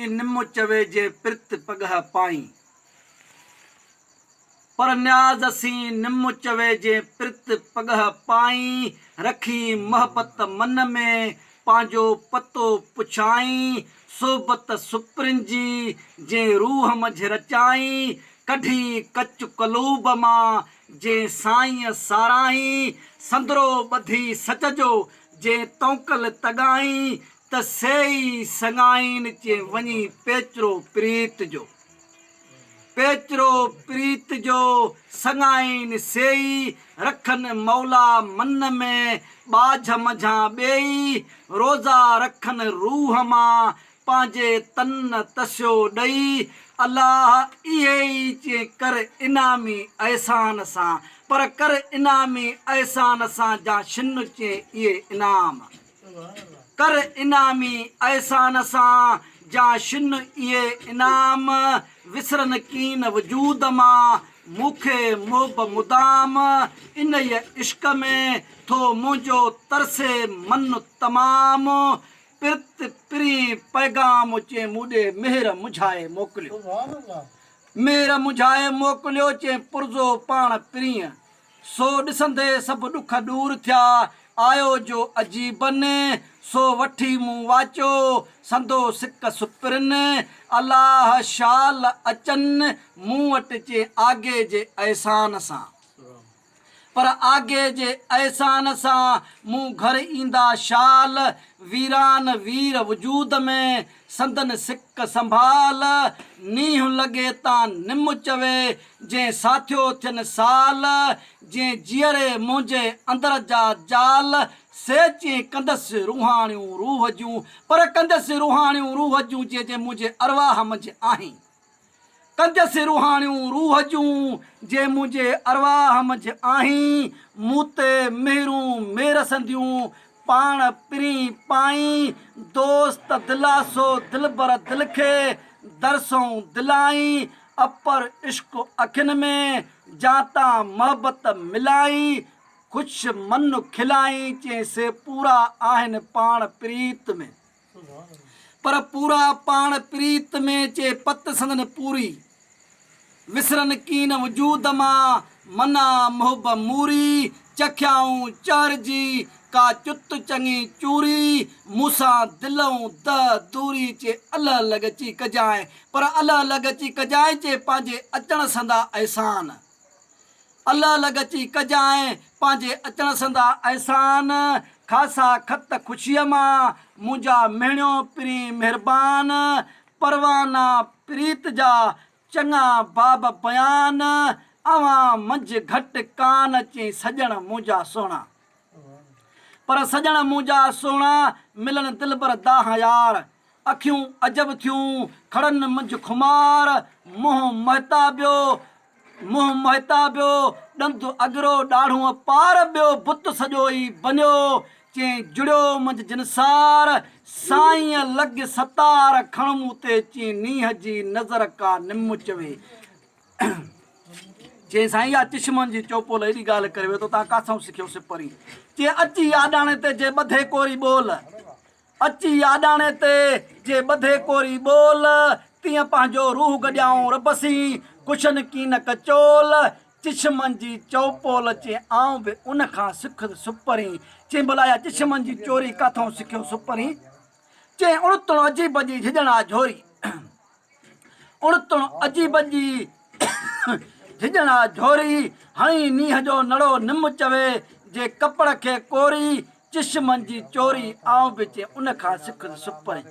निम चवे जे प्रित पगह पाई पर न्याज असी निम चवे जे प्रित पगह पाई रखी मोहब्बत मन में पांजो पतो पुछाई सोबत सुप्रिन जी जे रूह मझ रचाई कढी कच कलूब मां जे साईं साराई संदरो बधी सच जो जे तौकल तगाई त सेई सगाइन चे वञी पेचरो प्रीत जो पेचरो प्रीत जो सगाइन सेई रखन मौला मन में बाझ मझा बेई रोज़ा रखन रूह मां पांजे तन तस्यो ॾई अल्लाह इहे चे कर इनामी एहसान सां पर कर इनामी एहसान सां जा शिन चे इहे इनाम कर इनामी एहसान सां जा शिन इहे इनाम विसरन कीन वजूद मां मूंखे मोब मुदाम इन इश्क में थो मुंहिंजो तरसे मन तमाम पिरत पिरी पैगाम चे मूॾे मेहर मुझाए मोकिलियो मेहर मुझाए मोकिलियो चे पुरज़ो पाण पिरीअ सो ॾिसंदे सभु ॾुख दूर थिया आयो जो अजीबन सो वठी मूं वाचो संदो सिक सुपिरिन अलाह शाल अचनि मूं वटि चे आगे जे एहसान सां पर आगे जे एहसान सां मूं घर ईंदा शाल वीरान वीर वजूद में संदन सिक संभाल नींहुं लॻे तां निम चवे जे साथियो थियनि साल जे जीअरे मुंहिंजे अंदर जा जाल से चे कंदसि रूहाणियूं रूह जूं पर कंदसि रूहाणियूं रूह जूं जे मुंहिंजे अरवाह मंझि आहीं कंदसि रूहाणियूं रूह जूं जे मुंहिंजे अरवाह मंझि आहीं मूं ते मेहरूं मेरसंदियूं पाण पिरी पाई दोस्त दिलासो दिलबर दिल खे दरसों दिलाई अपर इश्क अखियुनि में जाता मोहब्बत मिलाई खुश मन खिलाई चे से पूरा आहिनि पाण प्रीत में पर पूरा पाण प्रीत में चे पत संदन पूरी विसरन कीन वजूद मां मना मोहब मूरी चखियाऊं चार जी का चुत चङी चूरी मूसां दिलऊं द दूरी चे अल लगची कजाए पर अल लगची कजाए चे पंहिंजे अचण संदा एहसान अल लगची कजाए पंहिंजे अचण संदा एहसान ख़ासा खत ख़ुशीअ मां मुंहिंजा मेहणियो पिरी महिरबान परवाना प्रीत जा चङा बाब बयान अवां मंझि घटि कान चे सजण मुंहिंजा सोणा पर सजण मुंहिंजा सोणा मिलन दिलबर दाह यार अखियूं अजब थियूं खड़न मंझि खुमार मुंहुं महता बियो ॾंद अगरो ॾाढ़ूं पार ॿियो बुत सॼो ई बनियो चे जुड़ियो मंझि जिनसार साईं लॻ सतार खण मूं ते ची नीह जी नज़र का निम चवे चे साईं या चिश्मन जी चौपोल एॾी ॻाल्हि करे वेठो तव्हां काथां सिखियो सिपरी चे अची आॾाणे ते जे ॿधे कोरी ॿोल अची आॾाणे ते जे ॿधे कोरी ॿोल तीअं पंहिंजो रूह गॾियाऊं रबसी कुशन कीन कचोल चिश्मन जी चौपोल चे आऊं बि उन खां सिख सुपरी चे भला चिश्मन जी चोरी काथां सिखियो सुपरी चे उणतुण अजीब जी झिजणा झोरी उणतुण अजीब जी झिजणा झोरी हणी नीह जो नड़ो निम चवे जे कपड़ खे कोरी चिश्मन जी चोरी आऊं बि चे उन खां सिख सुपरी